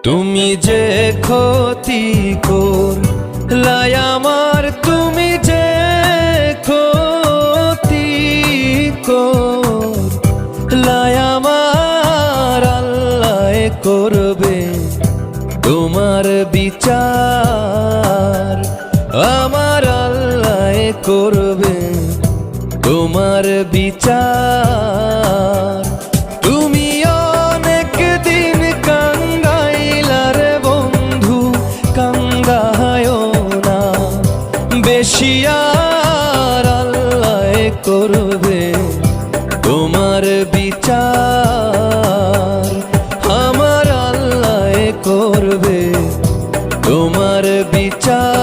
তুমি যে ক্ষতি করলাই আমার, তুমি যে ক্ষতি করলাই আমার, আল্লাহ করবে তোমার বিচার। আমার আল্লাহ করবে তোমার বিচার। তুমি অনেক দিন কাঙ্গাইলার বন্ধু, কাঙ্গায়ও না বেশি আর, আল্লাহ করবে তোমার বিচার। আমার আল্লাহ করবে তোমার বিচার।